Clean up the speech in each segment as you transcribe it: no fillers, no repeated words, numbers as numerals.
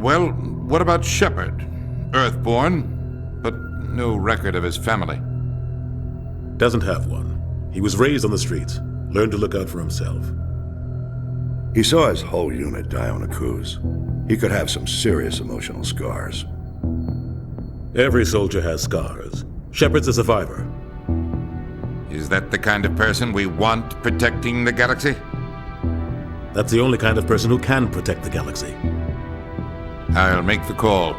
Well, what about Shepard? Earthborn, but no record of his family. Doesn't have one. He was raised on the streets. Learned to look out for himself. He saw his whole unit die on a cruise. He could have some serious emotional scars. Every soldier has scars. Shepard's a survivor. Is that the kind of person we want protecting the galaxy? That's the only kind of person who can protect the galaxy. I'll make the call.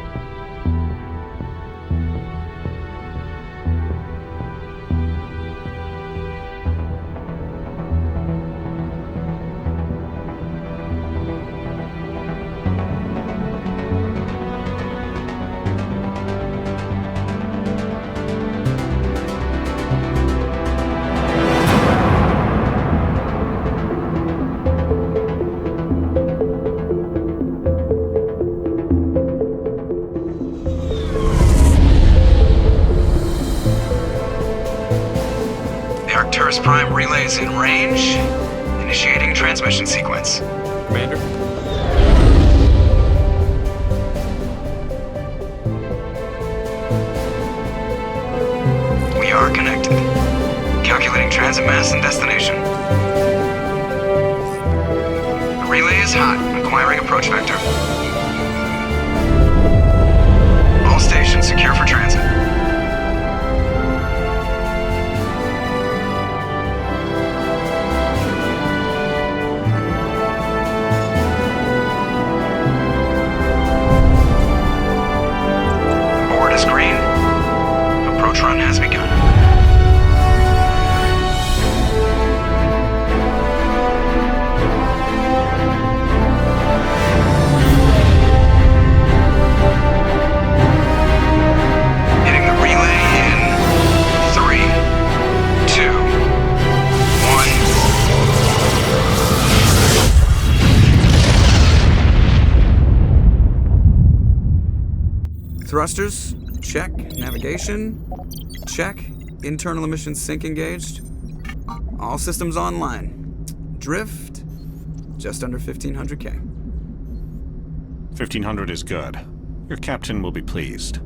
Arcturus Prime relays in range. Initiating transmission sequence. Commander? We are connected. Calculating transit mass and destination. The relay is hot. Acquiring approach vector. All stations secure for transit. Board is green. Approach run has begun. Hitting the relay in 3, 2, 1. Thrusters, check. Navigation, check. Internal emission sync engaged. All systems online. Drift, just under 1500K. 1500 is good. Your captain will be pleased.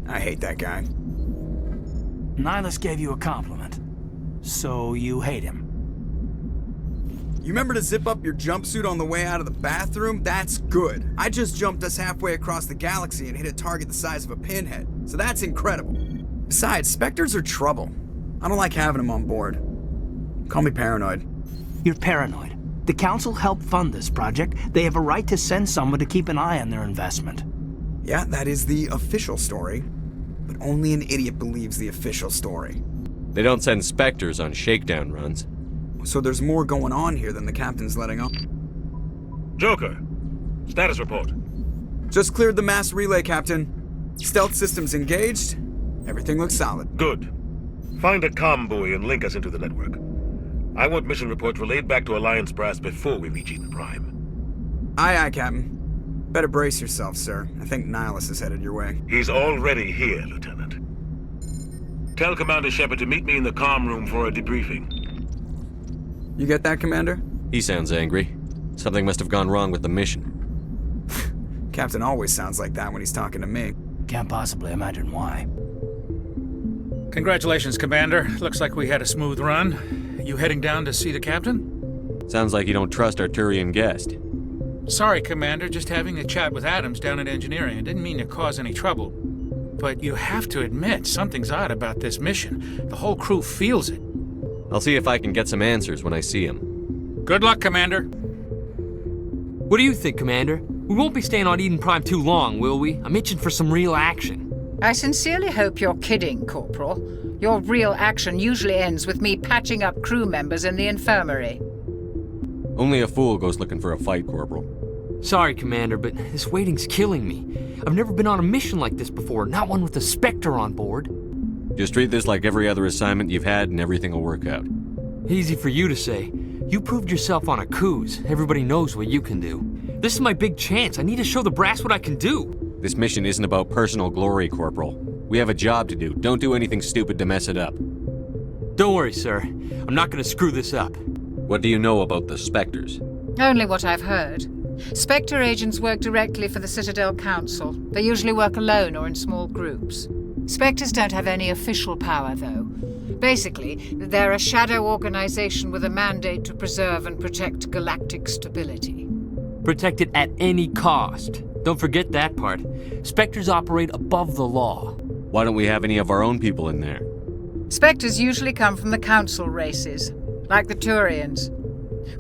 I hate that guy. Nihilus gave you a compliment. So you hate him. You remember to zip up your jumpsuit on the way out of the bathroom? That's good. I just jumped us halfway across the galaxy and hit a target the size of a pinhead, so that's incredible. Besides, Spectres are trouble. I don't like having them on board. Call me paranoid. You're paranoid. The Council helped fund this project. They have a right to send someone to keep an eye on their investment. Yeah, that is the official story. But only an idiot believes the official story. They don't send Spectres on shakedown runs. So there's more going on here than the captain's letting on. Joker, status report. Just cleared the mass relay, Captain. Stealth systems engaged. Everything looks solid. Good. Find a comm buoy and link us into the network. I want mission reports relayed back to Alliance Brass before we reach Eden Prime. Aye, aye, Captain. Better brace yourself, sir. I think Nihilus is headed your way. He's already here, Lieutenant. Tell Commander Shepard to meet me in the comm room for a debriefing. You get that, Commander? He sounds angry. Something must have gone wrong with the mission. Captain always sounds like that when he's talking to me. Can't possibly imagine why. Congratulations, Commander. Looks like we had a smooth run. You heading down to see the captain? Sounds like you don't trust Arturian guest. Sorry, Commander. Just having a chat with Adams down at engineering. I didn't mean to cause any trouble. But you have to admit, something's odd about this mission. The whole crew feels it. I'll see if I can get some answers when I see him. Good luck, Commander. What do you think, Commander? We won't be staying on Eden Prime too long, will we? I'm itching for some real action. I sincerely hope you're kidding, Corporal. Your real action usually ends with me patching up crew members in the infirmary. Only a fool goes looking for a fight, Corporal. Sorry, Commander, but this waiting's killing me. I've never been on a mission like this before, not one with a Spectre on board. Just treat this like every other assignment you've had and everything will work out. Easy for you to say. You proved yourself on a cruise. Everybody knows what you can do. This is my big chance. I need to show the brass what I can do. This mission isn't about personal glory, Corporal. We have a job to do. Don't do anything stupid to mess it up. Don't worry, sir. I'm not gonna screw this up. What do you know about the Spectres? Only what I've heard. Spectre agents work directly for the Citadel Council. They usually work alone or in small groups. Spectres don't have any official power, though. Basically, they're a shadow organization with a mandate to preserve and protect galactic stability. Protect it at any cost. Don't forget that part. Spectres operate above the law. Why don't we have any of our own people in there? Spectres usually come from the Council races, like the Turians.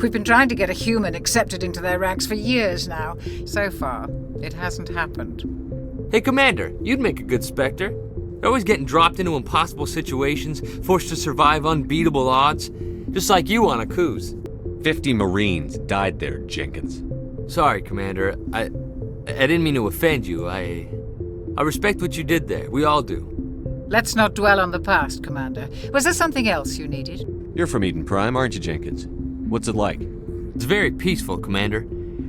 We've been trying to get a human accepted into their ranks for years now. So far, it hasn't happened. Hey, Commander, you'd make a good Spectre. They're always getting dropped into impossible situations, forced to survive unbeatable odds. Just like you on Akuz. 50 Marines died there, Jenkins. Sorry, Commander. I didn't mean to offend you. I respect what you did there. We all do. Let's not dwell on the past, Commander. Was there something else you needed? You're from Eden Prime, aren't you, Jenkins? What's it like? It's very peaceful, Commander.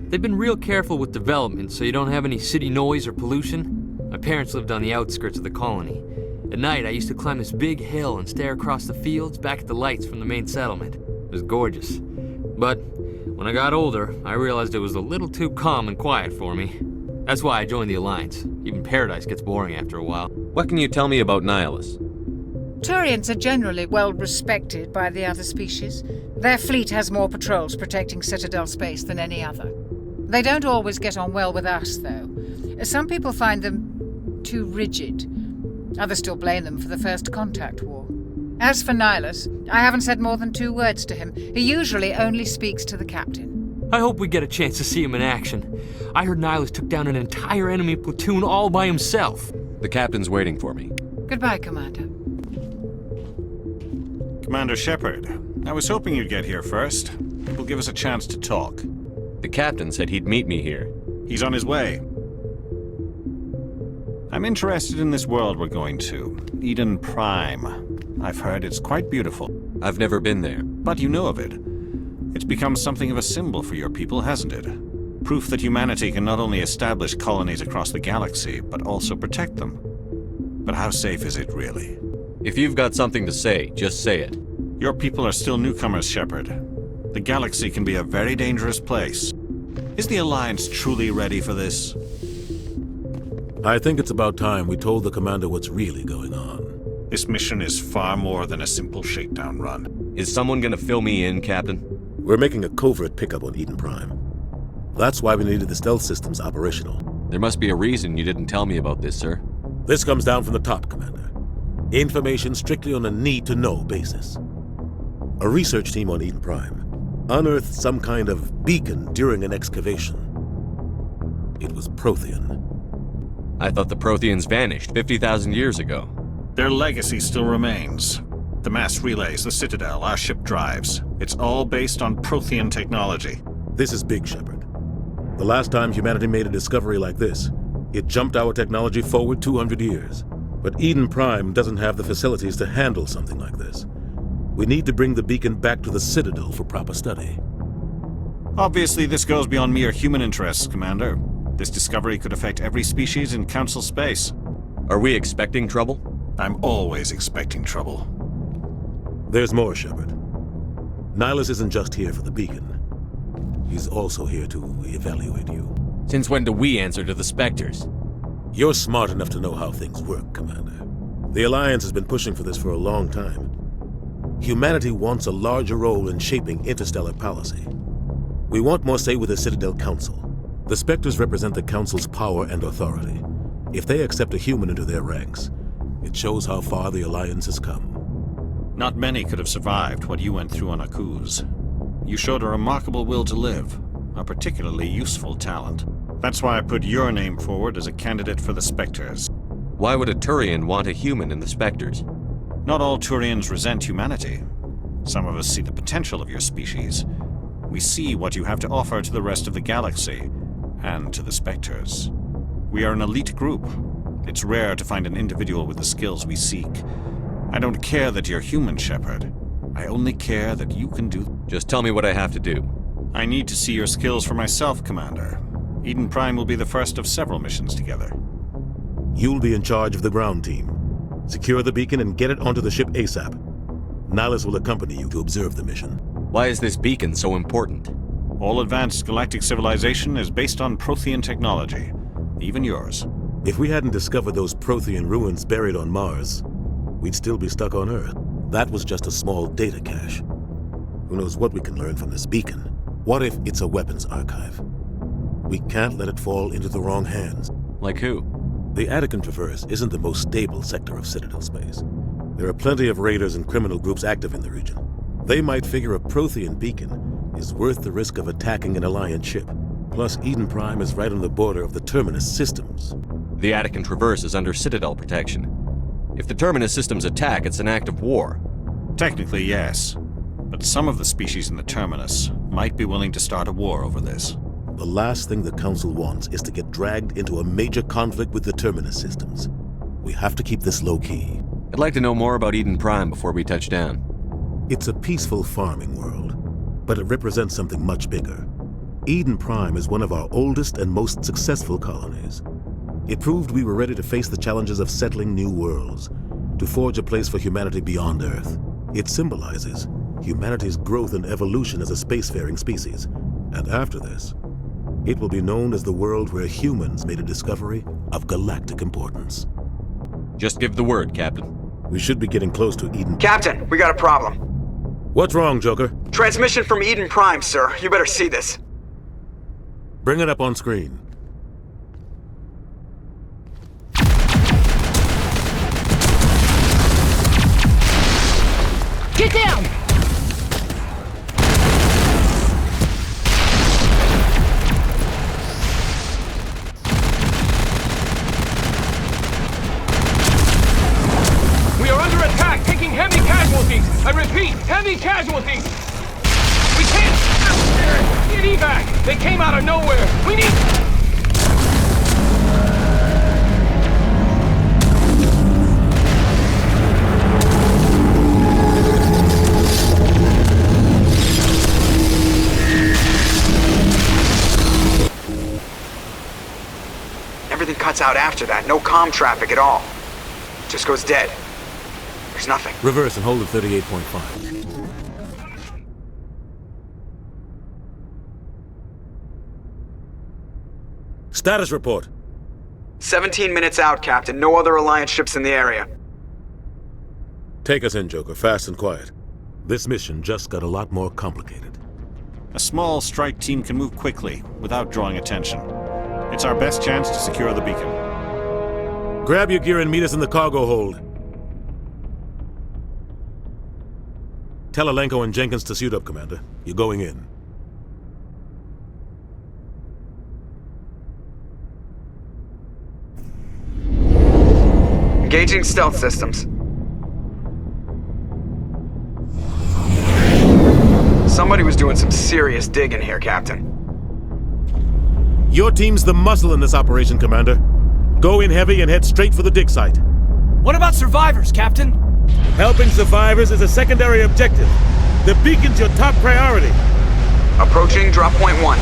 They've been real careful with development, so you don't have any city noise or pollution. My parents lived on the outskirts of the colony. At night, I used to climb this big hill and stare across the fields back at the lights from the main settlement. It was gorgeous. But when I got older, I realized it was a little too calm and quiet for me. That's why I joined the Alliance. Even Paradise gets boring after a while. What can you tell me about Nihilus? Turians are generally well respected by the other species. Their fleet has more patrols protecting Citadel space than any other. They don't always get on well with us, though. Some people find them too rigid. Others still blame them for the First Contact War. As for Nihilus, I haven't said more than 2 words to him. He usually only speaks to the captain. I hope we get a chance to see him in action. I heard Nihilus took down an entire enemy platoon all by himself. The captain's waiting for me. Goodbye, Commander. Commander Shepard, I was hoping you'd get here first. It will give us a chance to talk. The captain said he'd meet me here. He's on his way. I'm interested in this world we're going to, Eden Prime. I've heard it's quite beautiful. I've never been there. But you know of it. It's become something of a symbol for your people, hasn't it? Proof that humanity can not only establish colonies across the galaxy, but also protect them. But how safe is it, really? If you've got something to say, just say it. Your people are still newcomers, Shepard. The galaxy can be a very dangerous place. Is the Alliance truly ready for this? I think it's about time we told the commander what's really going on. This mission is far more than a simple shakedown run. Is someone gonna fill me in, Captain? We're making a covert pickup on Eden Prime. That's why we needed the stealth systems operational. There must be a reason you didn't tell me about this, sir. This comes down from the top, Commander. Information strictly on a need-to-know basis. A research team on Eden Prime unearthed some kind of beacon during an excavation. It was Prothean. I thought the Protheans vanished 50,000 years ago. Their legacy still remains. The mass relays, the Citadel, our ship drives. It's all based on Prothean technology. This is big, Shepard. The last time humanity made a discovery like this, it jumped our technology forward 200 years. But Eden Prime doesn't have the facilities to handle something like this. We need to bring the beacon back to the Citadel for proper study. Obviously, this goes beyond mere human interests, Commander. This discovery could affect every species in Council space. Are we expecting trouble? I'm always expecting trouble. There's more, Shepard. Nihilus isn't just here for the beacon. He's also here to evaluate you. Since when do we answer to the Spectres? You're smart enough to know how things work, Commander. The Alliance has been pushing for this for a long time. Humanity wants a larger role in shaping interstellar policy. We want more say with the Citadel Council. The Spectres represent the Council's power and authority. If they accept a human into their ranks, it shows how far the Alliance has come. Not many could have survived what you went through on Akuz. You showed a remarkable will to live, a particularly useful talent. That's why I put your name forward as a candidate for the Spectres. Why would a Turian want a human in the Spectres? Not all Turians resent humanity. Some of us see the potential of your species. We see what you have to offer to the rest of the galaxy, and to the Spectres. We are an elite group. It's rare to find an individual with the skills we seek. I don't care that you're human, Shepard. I only care that you can do... Just tell me what I have to do. I need to see your skills for myself, Commander. Eden Prime will be the first of several missions together. You'll be in charge of the ground team. Secure the beacon and get it onto the ship ASAP. Nihilus will accompany you to observe the mission. Why is this beacon so important? All advanced galactic civilization is based on Prothean technology, even yours. If we hadn't discovered those Prothean ruins buried on Mars, we'd still be stuck on Earth. That was just a small data cache. Who knows what we can learn from this beacon? What if it's a weapons archive? We can't let it fall into the wrong hands. Like who? The Attican Traverse isn't the most stable sector of Citadel space. There are plenty of raiders and criminal groups active in the region. They might figure a Prothean beacon is worth the risk of attacking an Alliance ship. Plus, Eden Prime is right on the border of the Terminus systems. The Attican Traverse is under Citadel protection. If the Terminus systems attack, it's an act of war. Technically, yes. But some of the species in the Terminus might be willing to start a war over this. The last thing the Council wants is to get dragged into a major conflict with the Terminus systems. We have to keep this low-key. I'd like to know more about Eden Prime before we touch down. It's a peaceful farming world, but it represents something much bigger. Eden Prime is one of our oldest and most successful colonies. It proved we were ready to face the challenges of settling new worlds, to forge a place for humanity beyond Earth. It symbolizes humanity's growth and evolution as a spacefaring species. And after this, it will be known as the world where humans made a discovery of galactic importance. Just give the word, Captain. We should be getting close to Eden. Captain, we got a problem. What's wrong, Joker? Transmission from Eden Prime, sir. You better see this. Bring it up on screen. Get down! We are under attack, taking heavy casualties. I repeat, heavy casualties. We can't get evac. They came out of nowhere. We need... Everything cuts out after that. No comm traffic at all. Just goes dead. There's nothing. Reverse and hold at 38.5. Status report. 17 minutes out, Captain. No other Alliance ships in the area. Take us in, Joker, fast and quiet. This mission just got a lot more complicated. A small strike team can move quickly, without drawing attention. It's our best chance to secure the beacon. Grab your gear and meet us in the cargo hold. Tell Alenko and Jenkins to suit up, Commander. You're going in. Engaging stealth systems. Somebody was doing some serious digging here, Captain. Your team's the muscle in this operation, Commander. Go in heavy and head straight for the dig site. What about survivors, Captain? Helping survivors is a secondary objective. The beacon's your top priority. Approaching drop point 1.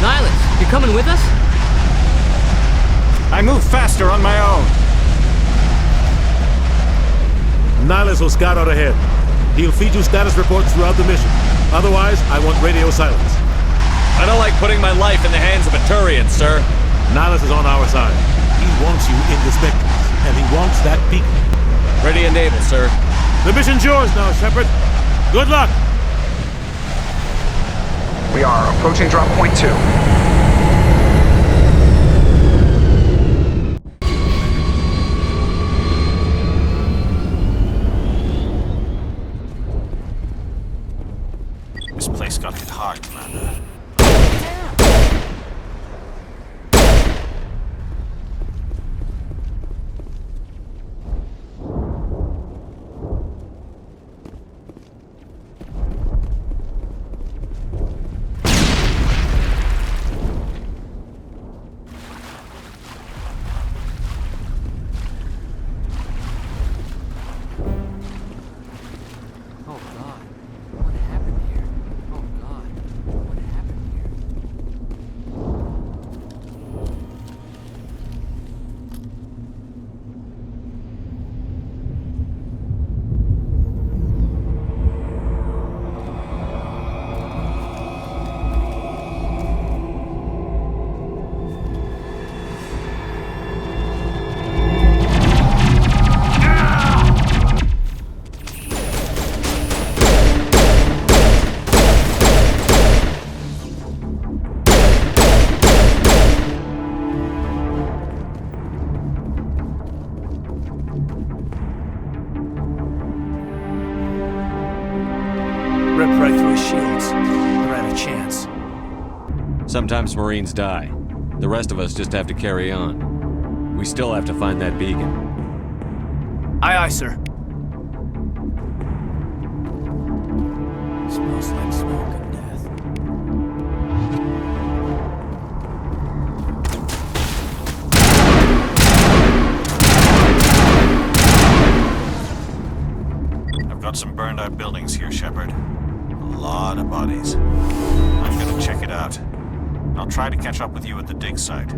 Nihilus, you coming with us? I move faster on my own. Nihilus will scout out ahead. He'll feed you status reports throughout the mission. Otherwise, I want radio silence. I don't like putting my life in the hands of a Turian, sir. Nihilus is on our side. He wants you in the Spectres, and he wants that beacon. Ready and able, sir. The mission's yours now, Shepard. Good luck! We are approaching drop point 2. This place got hit hard, Commander. Oh God, what happened here? Oh God, what happened? shields. Never had a chance. Sometimes Marines die. The rest of us just have to carry on. We still have to find that beacon. Aye, aye, sir. Smells like smoke and death. I've got some burned out buildings here, Shepard. A lot of bodies. I'm gonna check it out. I'll try to catch up with you at the dig site.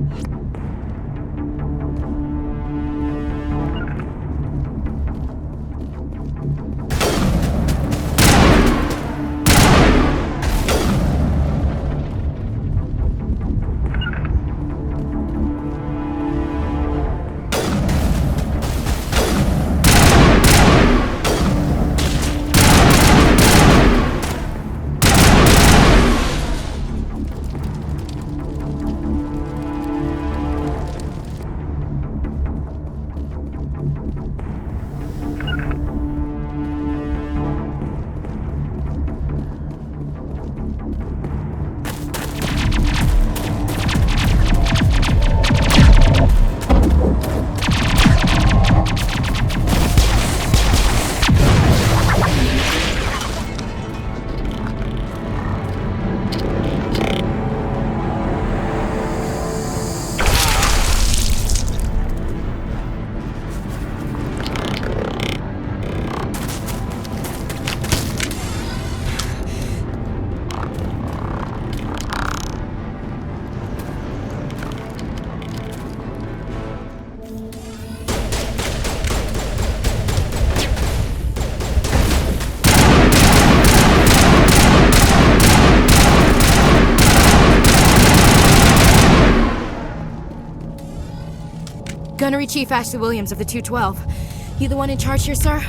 Gunnery Chief Ashley Williams of the 212. You the one in charge here, sir?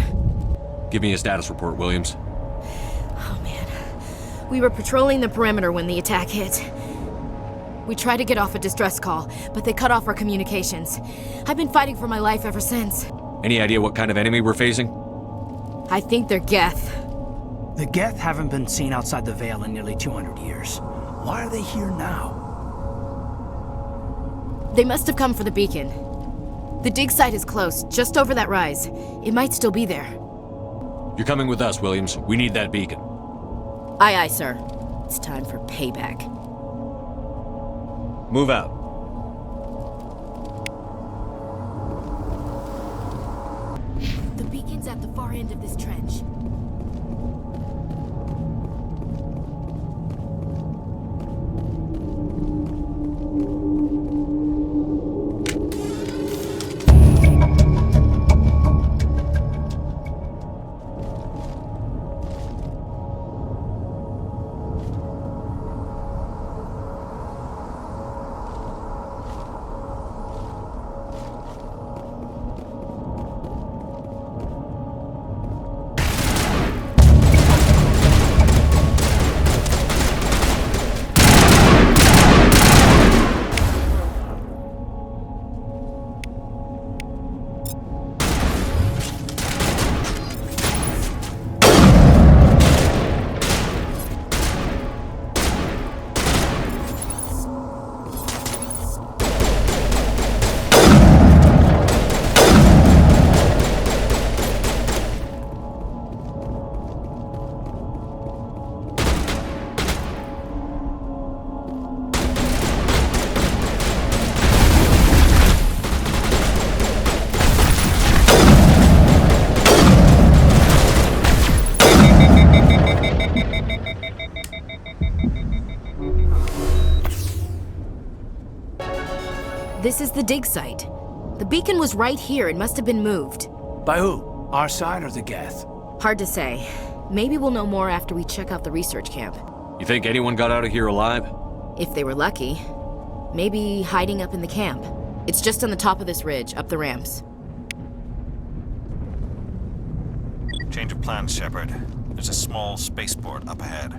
Give me a status report, Williams. Oh, man. We were patrolling the perimeter when the attack hit. We tried to get off a distress call, but they cut off our communications. I've been fighting for my life ever since. Any idea what kind of enemy we're facing? I think they're Geth. The Geth haven't been seen outside the Veil in nearly 200 years. Why are they here now? They must have come for the beacon. The dig site is close, just over that rise. It might still be there. You're coming with us, Williams. We need that beacon. Aye, aye, sir. It's time for payback. Move out. The beacon's at the far end of this trench. This is the dig site. The beacon was right here. It must have been moved. By who? Our side or the Geth? Hard to say. Maybe we'll know more after we check out the research camp. You think anyone got out of here alive? If they were lucky. Maybe hiding up in the camp. It's just on the top of this ridge, up the ramps. Change of plans, Shepard. There's a small spaceport up ahead.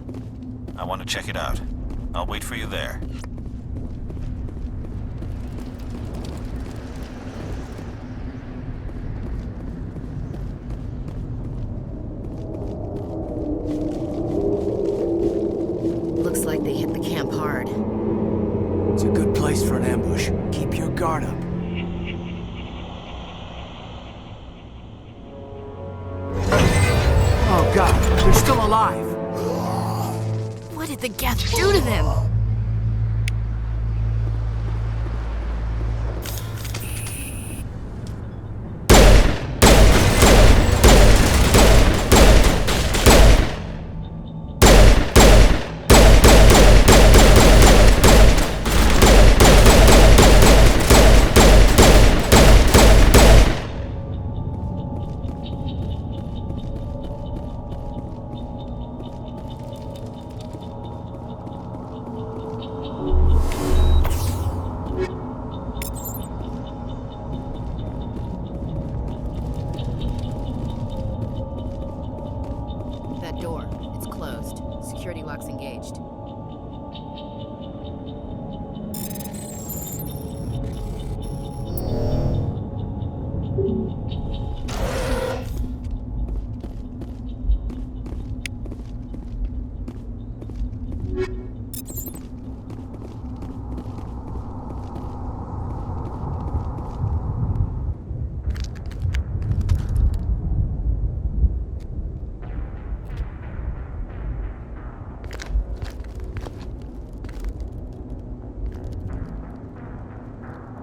I want to check it out. I'll wait for you there. guard up. Oh god, they're still alive. What did the Geth do to them? That door, it's closed. Security lock's engaged.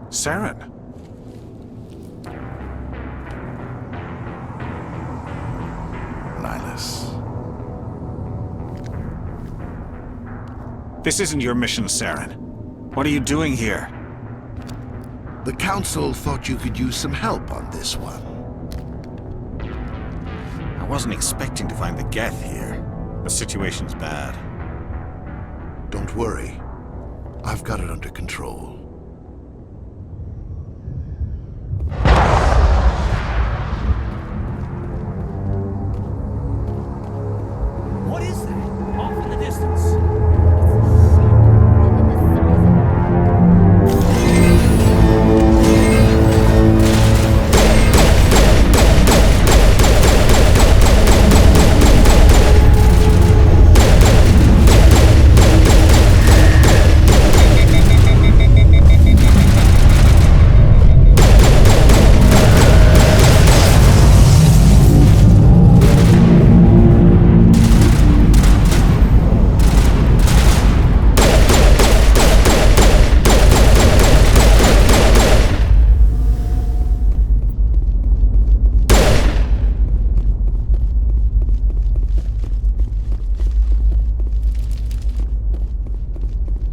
Saren. Nihilus. This isn't your mission, Saren. What are you doing here? The Council thought you could use some help on this one. I wasn't expecting to find the Geth here. The situation's bad. Don't worry. I've got it under control. What is that? Off in the distance.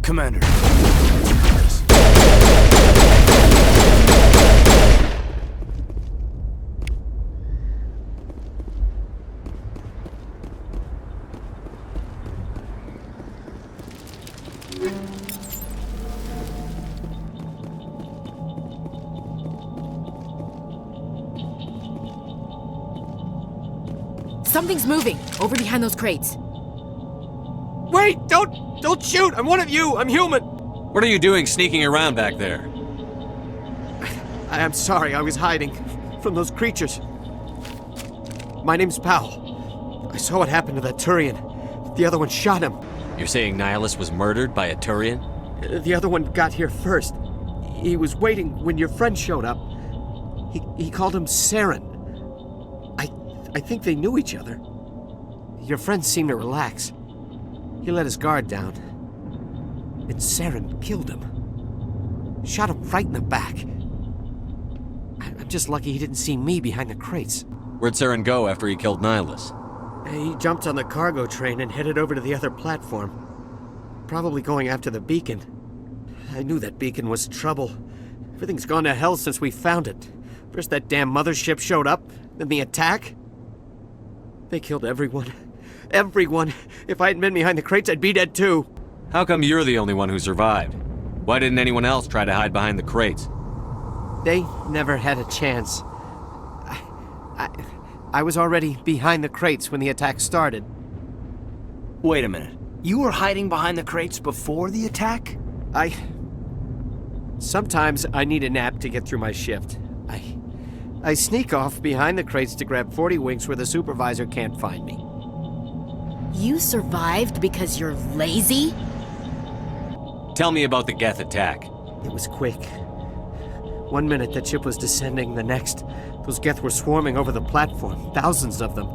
Commander. Something's moving over behind those crates. Wait! Don't shoot! I'm one of you! I'm human! What are you doing sneaking around back there? I'm sorry, I was hiding from those creatures. My name's Powell. I saw what happened to that Turian. The other one shot him. You're saying Nihilus was murdered by a Turian? The other one got here first. He was waiting when your friend showed up. He called him Saren. I think they knew each other. Your friend seemed to relax. He let his guard down. And Saren killed him. Shot him right in the back. I'm just lucky he didn't see me behind the crates. Where'd Saren go after he killed Nihilus? He jumped on the cargo train and headed over to the other platform. Probably going after the beacon. I knew that beacon was trouble. Everything's gone to hell since we found it. First that damn mothership showed up, then the attack. They killed everyone. Everyone. If I hadn't been behind the crates, I'd be dead too. How come you're the only one who survived? Why didn't anyone else try to hide behind the crates? They never had a chance. I was already behind the crates when the attack started. Wait a minute. You were hiding behind the crates before the attack? Sometimes I need a nap to get through my shift. I sneak off behind the crates to grab 40 winks where the supervisor can't find me. You survived because you're lazy? Tell me about the Geth attack. It was quick. One minute that ship was descending, the next, those Geth were swarming over the platform, thousands of them.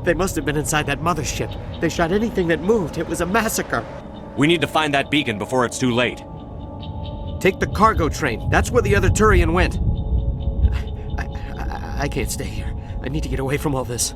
They must have been inside that mothership. They shot anything that moved. It was a massacre. We need to find that beacon before it's too late. Take the cargo train. That's where the other Turian went. I can't stay here. I need to get away from all this.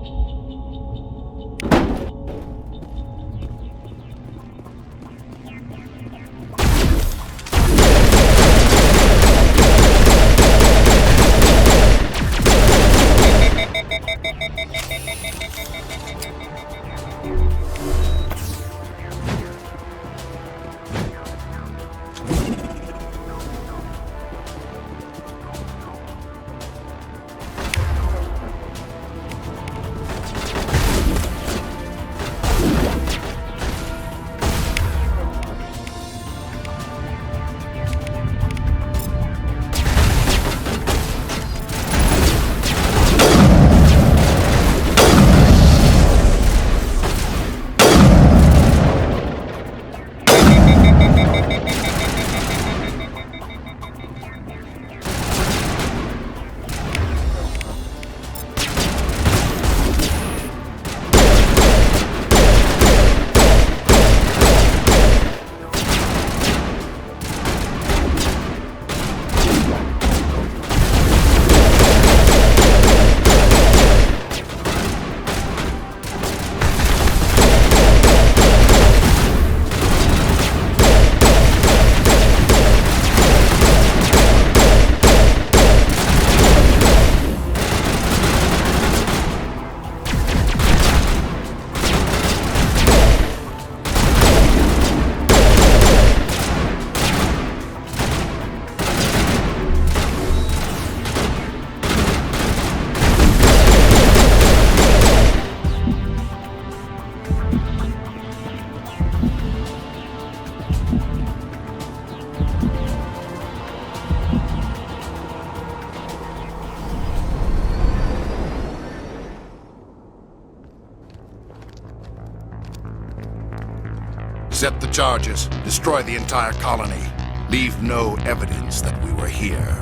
Set the charges. Destroy the entire colony. Leave no evidence that we were here.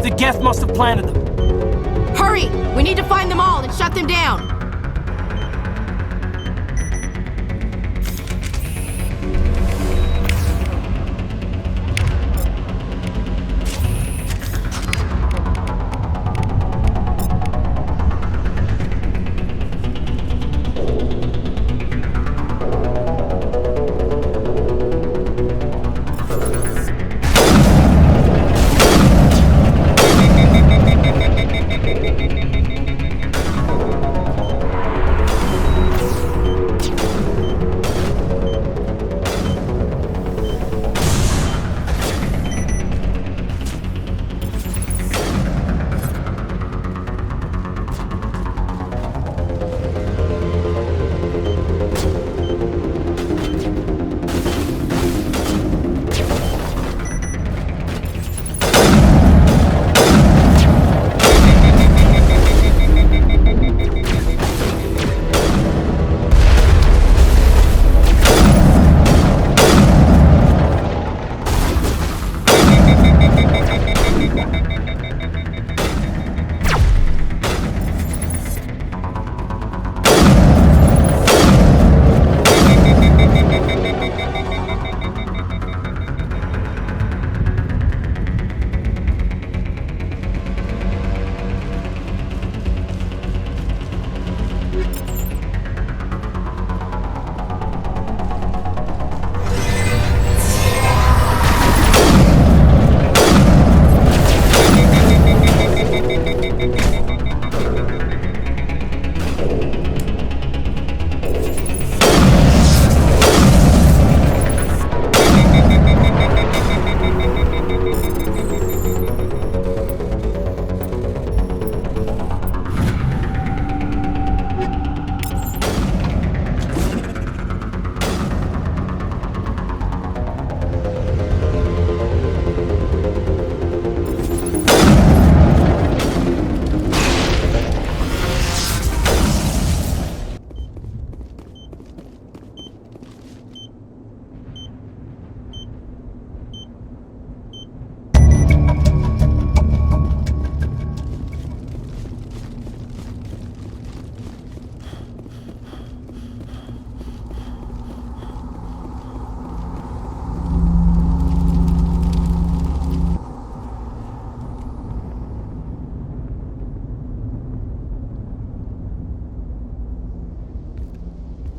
The Geth must have planted them. Hurry! We need to find them all and shut them down!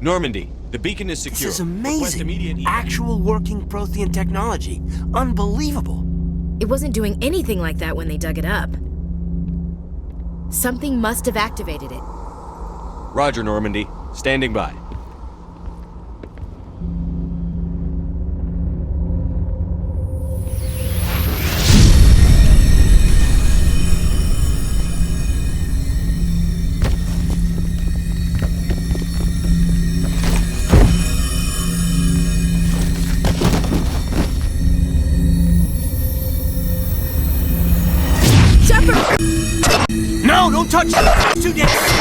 Normandy, the beacon is secure. This is Request immediate amazing. evac. Actual working Prothean technology. Unbelievable. It wasn't doing anything like that when they dug it up. Something must have activated it. Roger, Normandy. Standing by. No, don't touch it! It's too dangerous!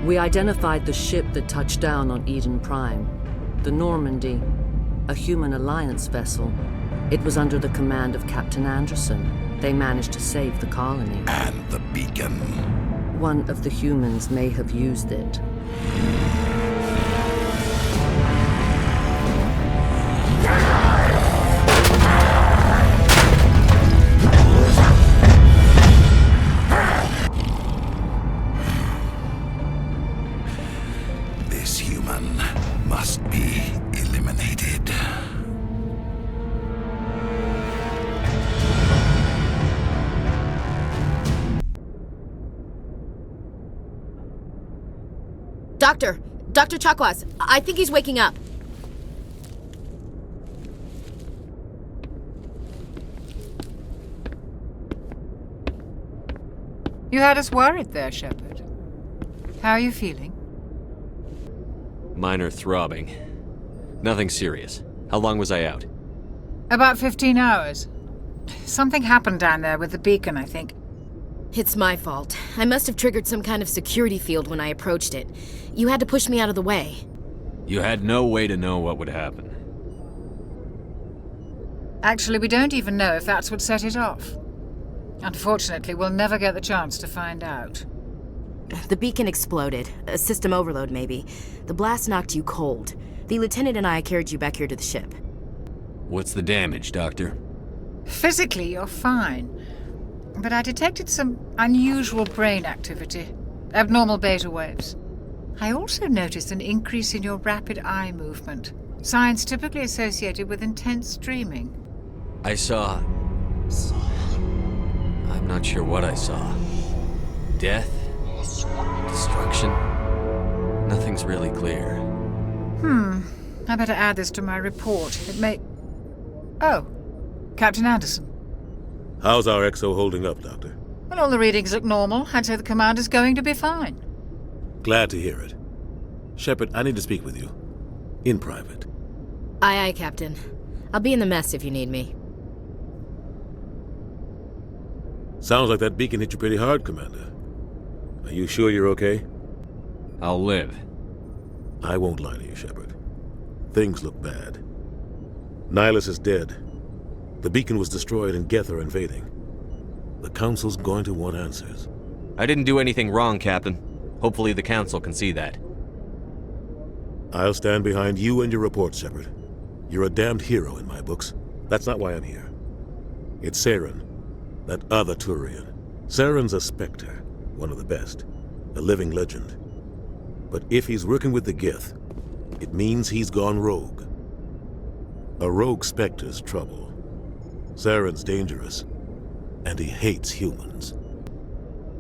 We identified the ship that touched down on Eden Prime, the Normandy, a human alliance vessel. It was under the command of Captain Anderson. They managed to save the colony. And the beacon. One of the humans may have used it. This human must be eliminated. Dr. Chakwas, I think he's waking up. You had us worried there, Shepard. How are you feeling? Minor throbbing. Nothing serious. How long was I out? About 15 hours. Something happened down there with the beacon, I think. It's my fault. I must have triggered some kind of security field when I approached it. You had to push me out of the way. You had no way to know what would happen. Actually, we don't even know if that's what set it off. Unfortunately, we'll never get the chance to find out. The beacon exploded. A system overload, maybe. The blast knocked you cold. The lieutenant and I carried you back here to the ship. What's the damage, Doctor? Physically, you're fine. But I detected some unusual brain activity. Abnormal beta waves. I also noticed an increase in your rapid eye movement. Signs typically associated with intense dreaming. I saw... I'm not sure what I saw. Death? Destruction? Nothing's really clear. I better add this to my report. It may... Oh, Captain Anderson. How's our XO holding up, Doctor? Well, all the readings look normal. I'd say the commander's going to be fine. Glad to hear it. Shepard, I need to speak with you. In private. Aye, Captain. I'll be in the mess if you need me. Sounds like that beacon hit you pretty hard, Commander. Are you sure you're okay? I'll live. I won't lie to you, Shepard. Things look bad. Nihilus is dead. The beacon was destroyed and Geth are invading. The Council's going to want answers. I didn't do anything wrong, Captain. Hopefully the Council can see that. I'll stand behind you and your report, Shepard. You're a damned hero in my books. That's not why I'm here. It's Saren, that other Turian. Saren's a Spectre, one of the best, a living legend. But if he's working with the Geth, it means he's gone rogue. A rogue Spectre's trouble. Saren's dangerous, and he hates humans.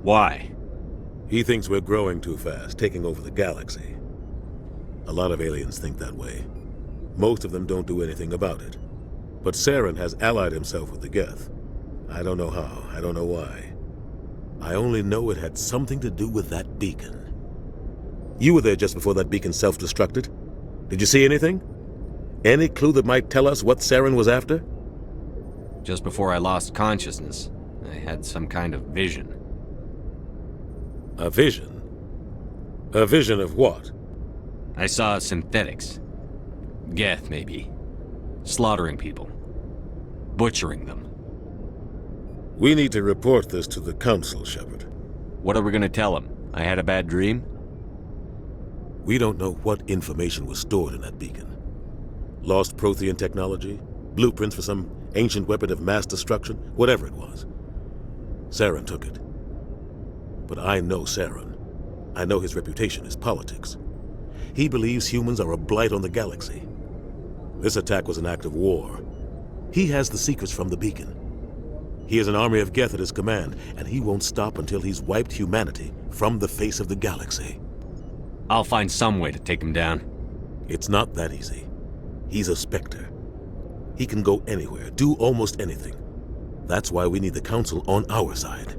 Why? He thinks we're growing too fast, taking over the galaxy. A lot of aliens think that way. Most of them don't do anything about it. But Saren has allied himself with the Geth. I don't know how, I don't know why. I only know it had something to do with that beacon. You were there just before that beacon self-destructed. Did you see anything? Any clue that might tell us what Saren was after? Just before I lost consciousness, I had some kind of vision. A vision? A vision of what? I saw synthetics. Geth, maybe. Slaughtering people. Butchering them. We need to report this to the Council, Shepard. What are we gonna tell them? I had a bad dream? We don't know what information was stored in that beacon. Lost Prothean technology? Blueprints for some ancient weapon of mass destruction? Whatever it was. Saren took it. But I know Saren. I know his reputation is politics. He believes humans are a blight on the galaxy. This attack was an act of war. He has the secrets from the beacon. He has an army of Geth at his command, and he won't stop until he's wiped humanity from the face of the galaxy. I'll find some way to take him down. It's not that easy. He's a Spectre. He can go anywhere, do almost anything. That's why we need the Council on our side.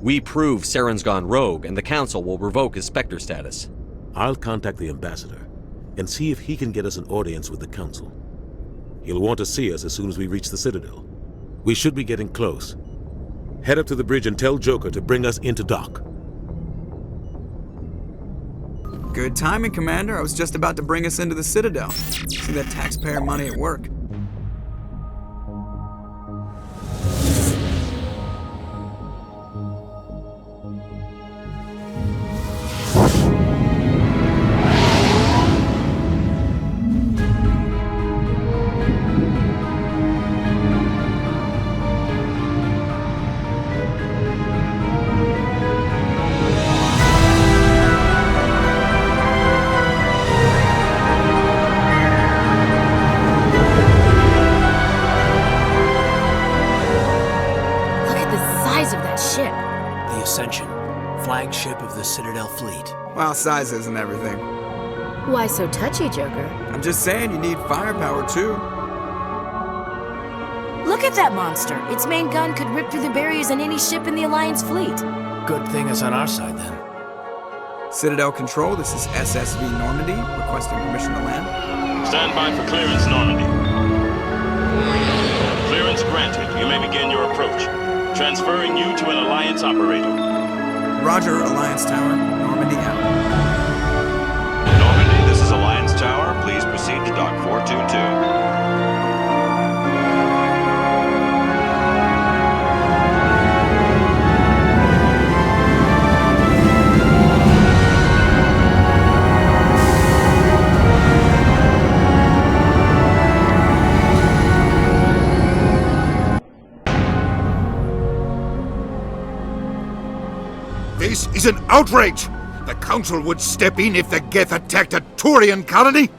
We prove Saren's gone rogue, and the Council will revoke his Spectre status. I'll contact the Ambassador and see if he can get us an audience with the Council. He'll want to see us as soon as we reach the Citadel. We should be getting close. Head up to the bridge and tell Joker to bring us into dock. Good timing, Commander. I was just about to bring us into the Citadel. See that taxpayer money at work. Flagship of the Citadel fleet. Well, size isn't everything. Why so touchy, Joker? I'm just saying you need firepower, too. Look at that monster. Its main gun could rip through the barriers in any ship in the Alliance fleet. Good thing it's on our side, then. Citadel Control, this is SSV Normandy, requesting permission to land. Stand by for clearance, Normandy. Clearance granted. You may begin your approach. Transferring you to an Alliance operator. Roger, Alliance Tower. Normandy out. Normandy, this is Alliance Tower. Please proceed to Dock 422. This is an outrage! The Council would step in if the Geth attacked a Turian colony?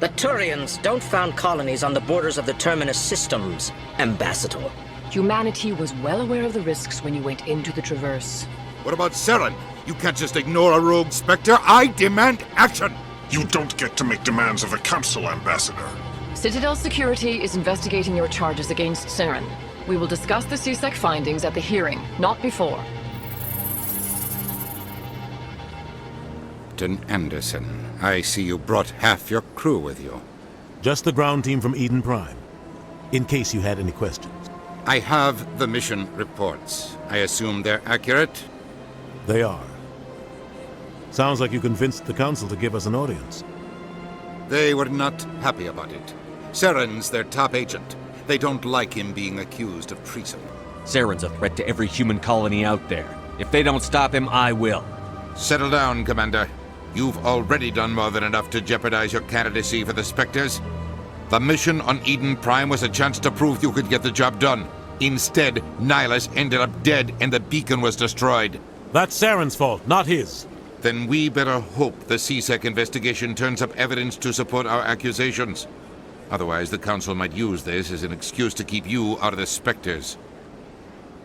The Turians don't found colonies on the borders of the Terminus systems, Ambassador. Humanity was well aware of the risks when you went into the Traverse. What about Saren? You can't just ignore a rogue Spectre. I demand action! You don't get to make demands of the Council, Ambassador. Citadel Security is investigating your charges against Saren. We will discuss the CSEC findings at the hearing, not before. Captain Anderson, I see you brought half your crew with you. Just the ground team from Eden Prime, in case you had any questions. I have the mission reports. I assume they're accurate? They are. Sounds like you convinced the Council to give us an audience. They were not happy about it. Saren's their top agent. They don't like him being accused of treason. Saren's a threat to every human colony out there. If they don't stop him, I will. Settle down, Commander. You've already done more than enough to jeopardize your candidacy for the Spectres. The mission on Eden Prime was a chance to prove you could get the job done. Instead, Nihilus ended up dead and the beacon was destroyed. That's Saren's fault, not his. Then we better hope the CSEC investigation turns up evidence to support our accusations. Otherwise, the Council might use this as an excuse to keep you out of the Spectres.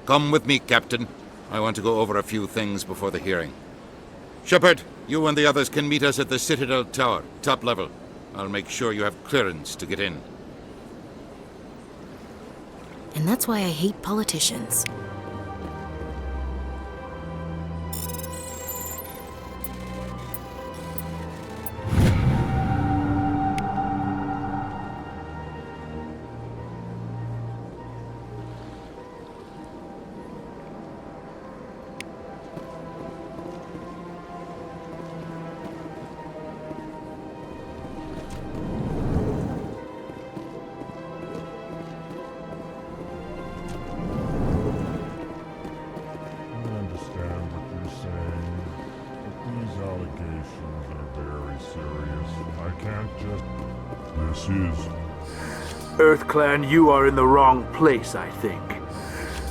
Come with me, Captain. I want to go over a few things before the hearing. Shepard, you and the others can meet us at the Citadel Tower, top level. I'll make sure you have clearance to get in. And that's why I hate politicians. can't just... This is... EarthClan, you are in the wrong place, I think.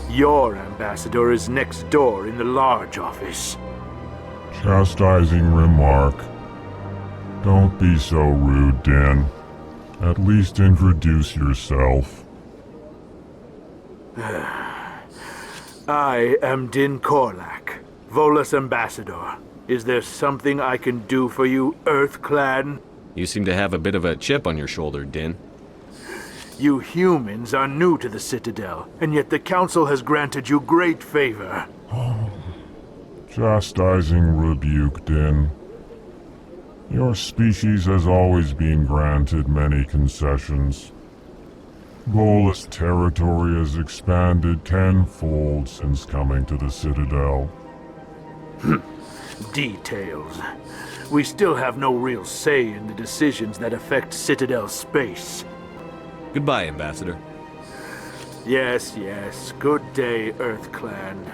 Your ambassador is next door in the large office. Chastising remark. Don't be so rude, Din. At least introduce yourself. I am Din Korlak, Volus ambassador. Is there something I can do for you, EarthClan? You seem to have a bit of a chip on your shoulder, Din. You humans are new to the Citadel, and yet the Council has granted you great favor. Chastising rebuke, Din. Your species has always been granted many concessions. Volus territory has expanded tenfold since coming to the Citadel. Details. We still have no real say in the decisions that affect Citadel space. Goodbye, Ambassador. Yes, yes. Good day, EarthClan.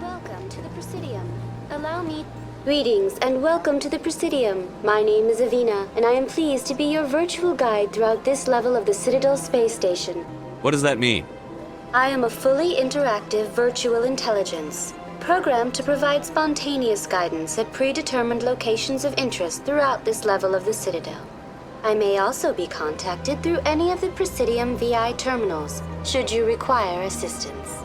Welcome to the Presidium. Allow me... Greetings and welcome to the Presidium. My name is Avina, and I am pleased to be your virtual guide throughout this level of the Citadel Space Station. What does that mean? I am a fully interactive virtual intelligence, programmed to provide spontaneous guidance at predetermined locations of interest throughout this level of the Citadel. I may also be contacted through any of the Presidium VI terminals, should you require assistance.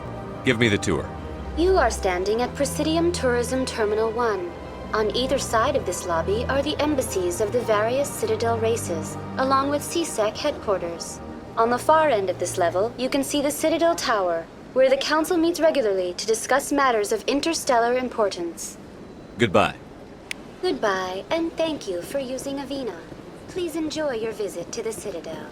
Give me the tour. You are standing at Presidium Tourism Terminal 1. On either side of this lobby are the embassies of the various Citadel races, along with CSEC headquarters. On the far end of this level, you can see the Citadel Tower, where the Council meets regularly to discuss matters of interstellar importance. Goodbye. Goodbye, and thank you for using Avina. Please enjoy your visit to the Citadel.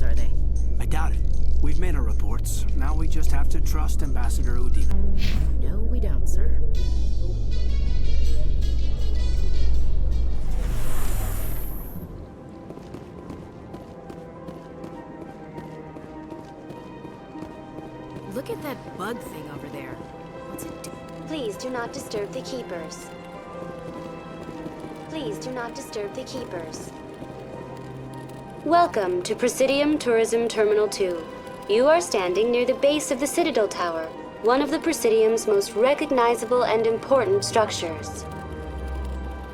Are they? I doubt it. We've made our reports. Now we just have to trust Ambassador Udina. No, we don't, sir. Look at that bug thing over there. What's it do? Please do not disturb the Keepers. Please do not disturb the Keepers. Welcome to Presidium Tourism Terminal 2. You are standing near the base of the Citadel Tower, one of the Presidium's most recognizable and important structures.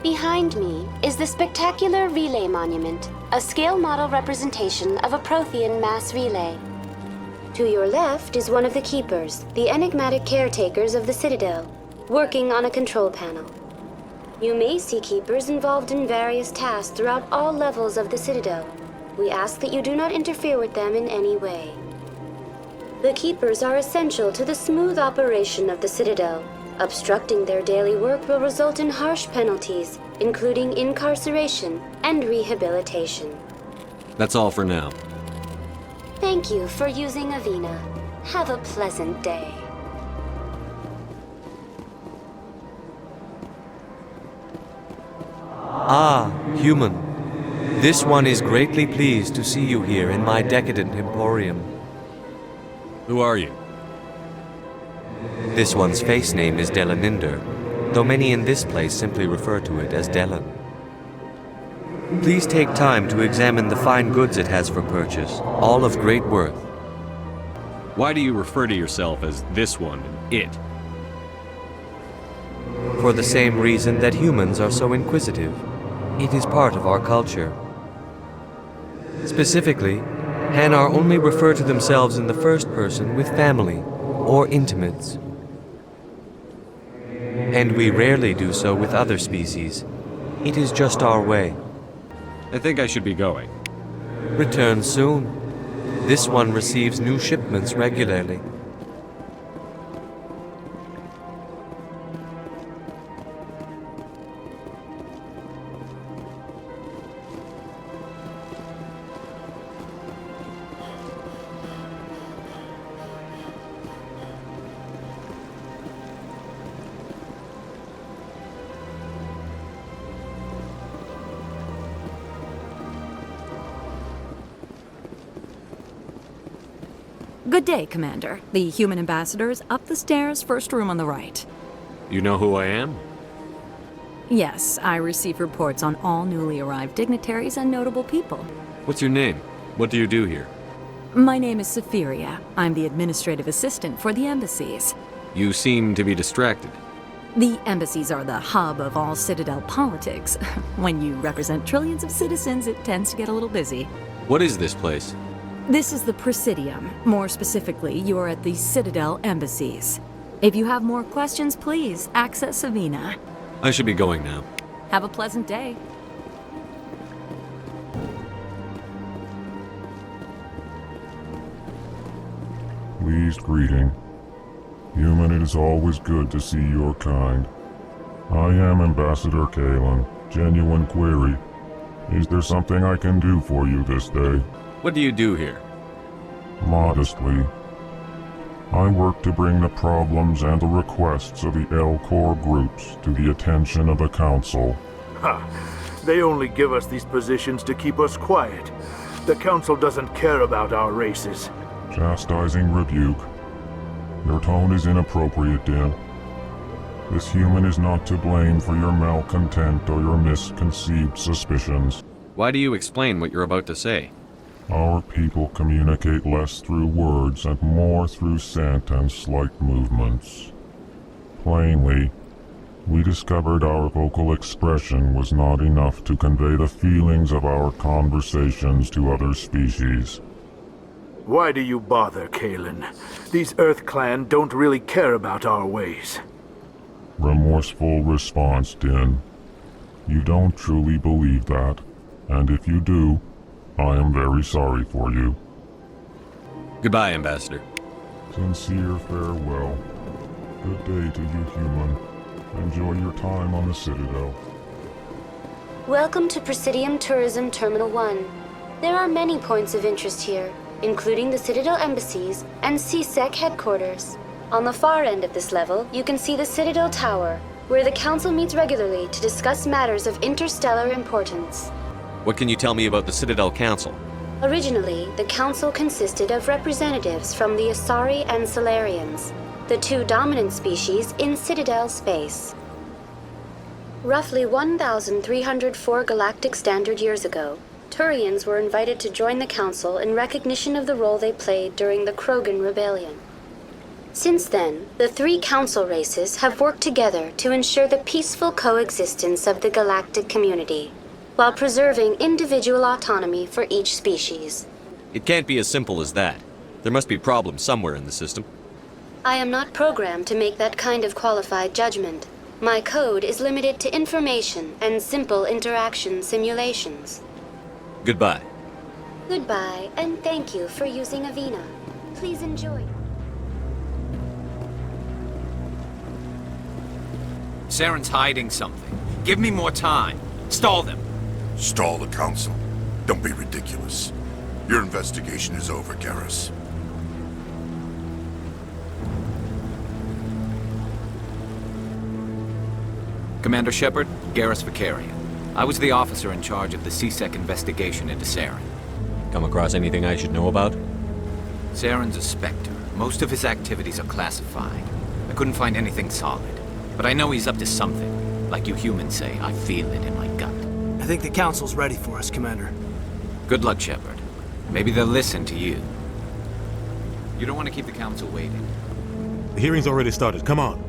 Behind me is the spectacular Relay Monument, a scale model representation of a Prothean mass relay. To your left is one of the Keepers, the enigmatic caretakers of the Citadel, working on a control panel. You may see Keepers involved in various tasks throughout all levels of the Citadel. We ask that you do not interfere with them in any way. The Keepers are essential to the smooth operation of the Citadel. Obstructing their daily work will result in harsh penalties, including incarceration and rehabilitation. That's all for now. Thank you for using Avina. Have a pleasant day. Ah, human. This one is greatly pleased to see you here in my decadent emporium. Who are you? This one's face name is Delaninder, though many in this place simply refer to it as Delan. Please take time to examine the fine goods it has for purchase, all of great worth. Why do you refer to yourself as this one and it? For the same reason that humans are so inquisitive. It is part of our culture. Specifically, Hanar only refer to themselves in the first person with family, or intimates. And we rarely do so with other species. It is just our way. I think I should be going. Return soon. This one receives new shipments regularly. Good day, Commander. The human ambassador is up the stairs, first room on the right. You know who I am? Yes, I receive reports on all newly arrived dignitaries and notable people. What's your name? What do you do here? My name is Safiria. I'm the administrative assistant for the embassies. You seem to be distracted. The embassies are the hub of all Citadel politics. When you represent trillions of citizens, it tends to get a little busy. What is this place? This is the Presidium. More specifically, you are at the Citadel embassies. If you have more questions, please access Savina. I should be going now. Have a pleasant day. Pleased greeting. Human, it is always good to see your kind. I am Ambassador Kalen. Genuine query. Is there something I can do for you this day? What do you do here? Modestly. I work to bring the problems and the requests of the L-Corps groups to the attention of the Council. Ha! They only give us these positions to keep us quiet. The Council doesn't care about our races. Chastising rebuke. Your tone is inappropriate, Din. This human is not to blame for your malcontent or your misconceived suspicions. Why do you explain what you're about to say? Our people communicate less through words and more through scent and slight movements. Plainly, we discovered our vocal expression was not enough to convey the feelings of our conversations to other species. Why do you bother, Kalen? These Earth Clan don't really care about our ways. Remorseful response, Din. You don't truly believe that, and if you do, I am very sorry for you. Goodbye, Ambassador. Sincere farewell. Good day to you, human. Enjoy your time on the Citadel. Welcome to Presidium Tourism Terminal 1. There are many points of interest here, including the Citadel embassies and CSEC headquarters. On the far end of this level, you can see the Citadel Tower, where the Council meets regularly to discuss matters of interstellar importance. What can you tell me about the Citadel Council? Originally, the Council consisted of representatives from the Asari and Solarians, the two dominant species in Citadel space. Roughly 1,304 galactic standard years ago, Turians were invited to join the Council in recognition of the role they played during the Krogan Rebellion. Since then, the three Council races have worked together to ensure the peaceful coexistence of the galactic community, while preserving individual autonomy for each species. It can't be as simple as that. There must be problems somewhere in the system. I am not programmed to make that kind of qualified judgment. My code is limited to information and simple interaction simulations. Goodbye. Goodbye, and thank you for using Avina. Please enjoy. Saren's hiding something. Give me more time. Stall them. Stall the Council? Don't be ridiculous. Your investigation is over, Garrus. Commander Shepard, Garrus Vakarian. I was the officer in charge of the CSEC investigation into Saren. Come across anything I should know about? Saren's a Spectre. Most of his activities are classified. I couldn't find anything solid. But I know he's up to something. Like you humans say, I feel it in my gut. I think the Council's ready for us, Commander. Good luck, Shepard. Maybe they'll listen to you. You don't want to keep the Council waiting. The hearing's already started. Come on.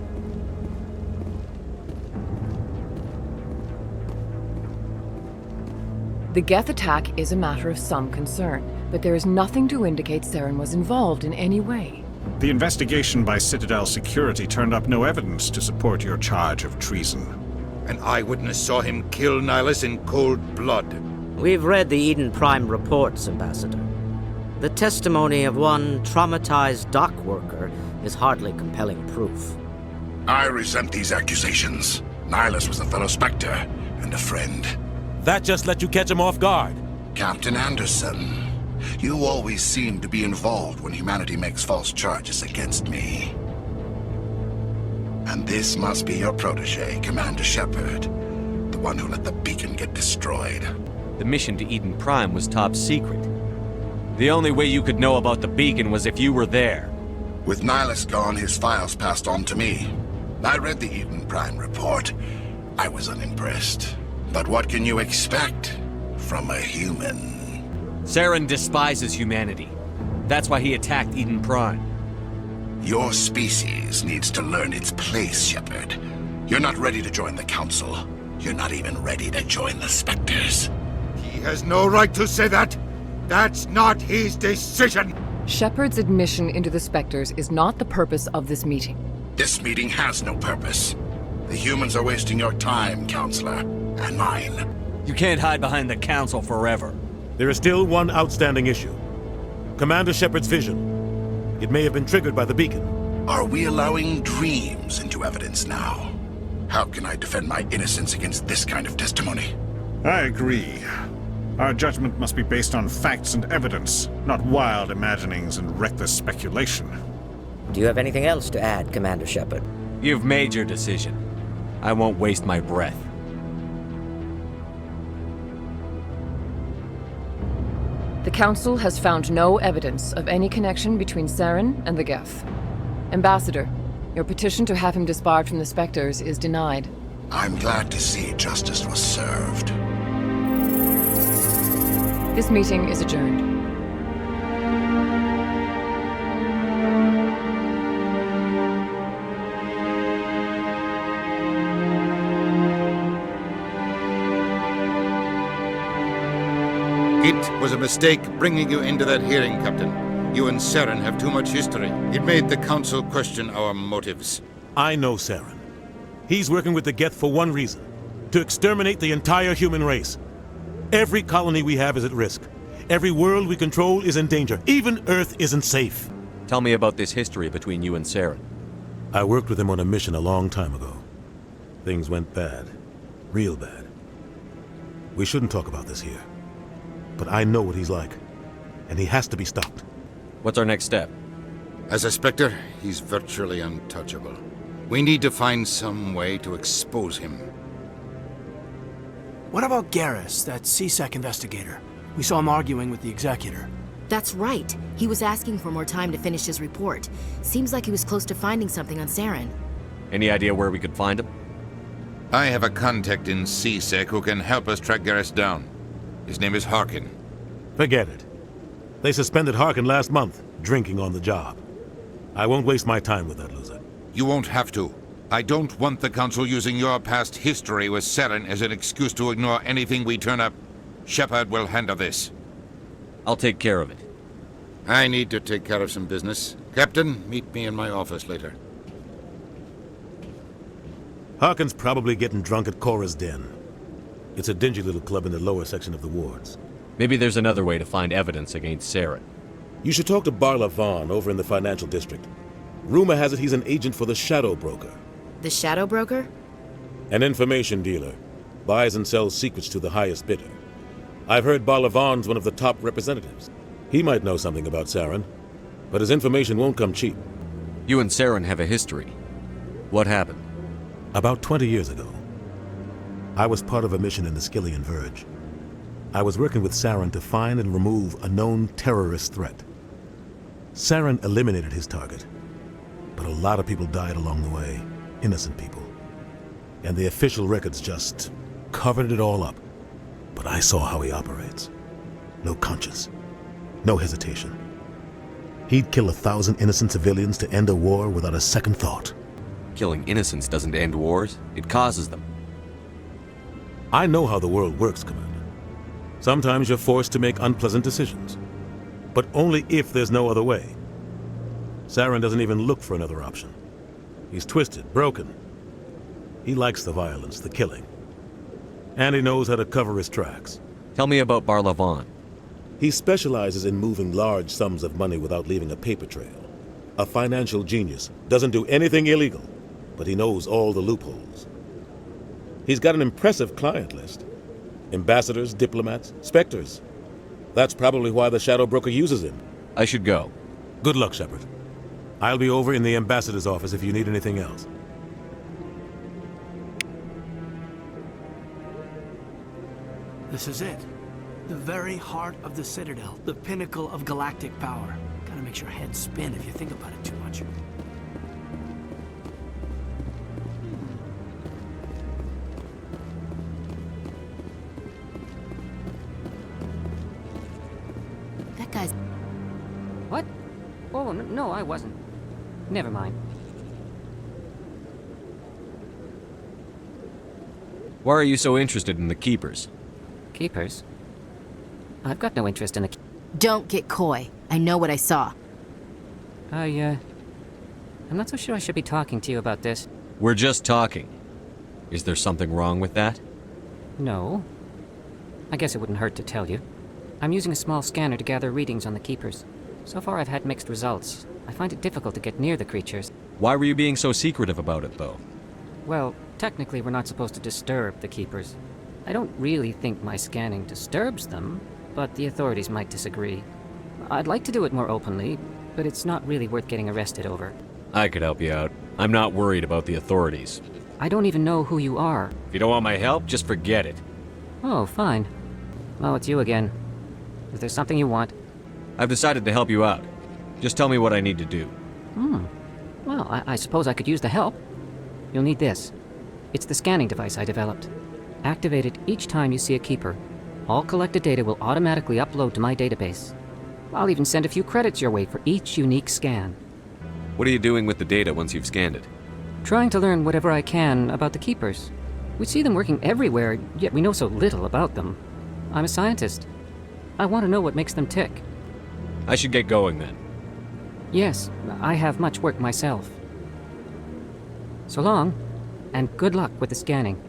The Geth attack is a matter of some concern, but there is nothing to indicate Saren was involved in any way. The investigation by Citadel Security turned up no evidence to support your charge of treason. An eyewitness saw him kill Nihilus in cold blood. We've read the Eden Prime reports, Ambassador. The testimony of one traumatized dock worker is hardly compelling proof. I resent these accusations. Nihilus was a fellow Spectre and a friend. That just let you catch him off guard. Captain Anderson, you always seem to be involved when humanity makes false charges against me. And this must be your protege, Commander Shepard, the one who let the beacon get destroyed. The mission to Eden Prime was top secret. The only way you could know about the beacon was if you were there. With Nihilus gone, his files passed on to me. I read the Eden Prime report. I was unimpressed. But what can you expect from a human? Saren despises humanity. That's why he attacked Eden Prime. Your species needs to learn its place, Shepard. You're not ready to join the Council. You're not even ready to join the Spectres. He has no right to say that. That's not his decision. Shepard's admission into the Spectres is not the purpose of this meeting. This meeting has no purpose. The humans are wasting your time, Counselor, and mine. You can't hide behind the Council forever. There is still one outstanding issue. Commander Shepard's vision. It may have been triggered by the beacon. Are we allowing dreams into evidence now? How can I defend my innocence against this kind of testimony? I agree. Our judgment must be based on facts and evidence, not wild imaginings and reckless speculation. Do you have anything else to add, Commander Shepard? You've made your decision. I won't waste my breath. The Council has found no evidence of any connection between Saren and the Geth. Ambassador, your petition to have him disbarred from the Spectres is denied. I'm glad to see justice was served. This meeting is adjourned. It was a mistake bringing you into that hearing, Captain. You and Saren have too much history. It made the Council question our motives. I know Saren. He's working with the Geth for one reason. To exterminate the entire human race. Every colony we have is at risk. Every world we control is in danger. Even Earth isn't safe. Tell me about this history between you and Saren. I worked with him on a mission a long time ago. Things went bad. Real bad. We shouldn't talk about this here. But I know what he's like. And he has to be stopped. What's our next step? As a Spectre, he's virtually untouchable. We need to find some way to expose him. What about Garrus, that CSEC investigator? We saw him arguing with the Executor. That's right. He was asking for more time to finish his report. Seems like he was close to finding something on Saren. Any idea where we could find him? I have a contact in CSEC who can help us track Garrus down. His name is Harkin. Forget it. They suspended Harkin last month, drinking on the job. I won't waste my time with that loser. You won't have to. I don't want the Council using your past history with Saren as an excuse to ignore anything we turn up. Shepard will handle this. I'll take care of it. I need to take care of some business. Captain, meet me in my office later. Harkin's probably getting drunk at Cora's Den. It's a dingy little club in the lower section of the wards. Maybe there's another way to find evidence against Saren. You should talk to Barla Vaughn over in the financial district. Rumor has it he's an agent for the Shadow Broker. The Shadow Broker? An information dealer. Buys and sells secrets to the highest bidder. I've heard Barla Vaughn's one of the top representatives. He might know something about Saren, but his information won't come cheap. You and Saren have a history. What happened? About 20 years ago, I was part of a mission in the Skyllian Verge. I was working with Saren to find and remove a known terrorist threat. Saren eliminated his target, but a lot of people died along the way, innocent people. And the official records just covered it all up. But I saw how he operates. No conscience, no hesitation. He'd kill 1,000 innocent civilians to end a war without a second thought. Killing innocents doesn't end wars, it causes them. I know how the world works, Commander. Sometimes you're forced to make unpleasant decisions, but only if there's no other way. Saren doesn't even look for another option. He's twisted, broken. He likes the violence, the killing. And he knows how to cover his tracks. Tell me about Barlavon. He specializes in moving large sums of money without leaving a paper trail. A financial genius, doesn't do anything illegal, but he knows all the loopholes. He's got an impressive client list. Ambassadors, diplomats, specters. That's probably why the Shadow Broker uses him. I should go. Good luck, Shepard. I'll be over in the ambassador's office if you need anything else. This is it. The very heart of the Citadel. The pinnacle of galactic power. Kinda makes your head spin if you think about it too much. That guy's... What? Oh, no, I wasn't. Never mind. Why are you so interested in the Keepers? Keepers? I've got no interest in the... Don't get coy. I know what I saw. I'm not so sure I should be talking to you about this. We're just talking. Is there something wrong with that? No. I guess it wouldn't hurt to tell you. I'm using a small scanner to gather readings on the Keepers. So far I've had mixed results. I find it difficult to get near the creatures. Why were you being so secretive about it, though? Well, technically we're not supposed to disturb the Keepers. I don't really think my scanning disturbs them, but the authorities might disagree. I'd like to do it more openly, but it's not really worth getting arrested over. I could help you out. I'm not worried about the authorities. I don't even know who you are. If you don't want my help, just forget it. Oh, fine. Oh, it's you again. Is there something you want? I've decided to help you out. Just tell me what I need to do. Well, I suppose I could use the help. You'll need this. It's the scanning device I developed. Activate it each time you see a Keeper. All collected data will automatically upload to my database. I'll even send a few credits your way for each unique scan. What are you doing with the data once you've scanned it? Trying to learn whatever I can about the Keepers. We see them working everywhere, yet we know so little about them. I'm a scientist. I want to know what makes them tick. I should get going then. Yes, I have much work myself. So long, and good luck with the scanning.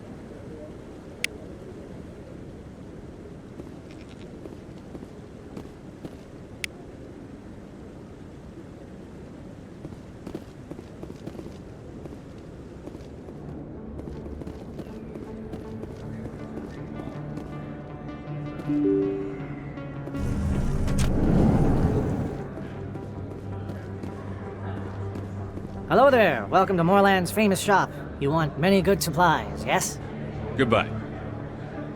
Hello there. Welcome to Moorland's famous shop. You want many good supplies, yes? Goodbye.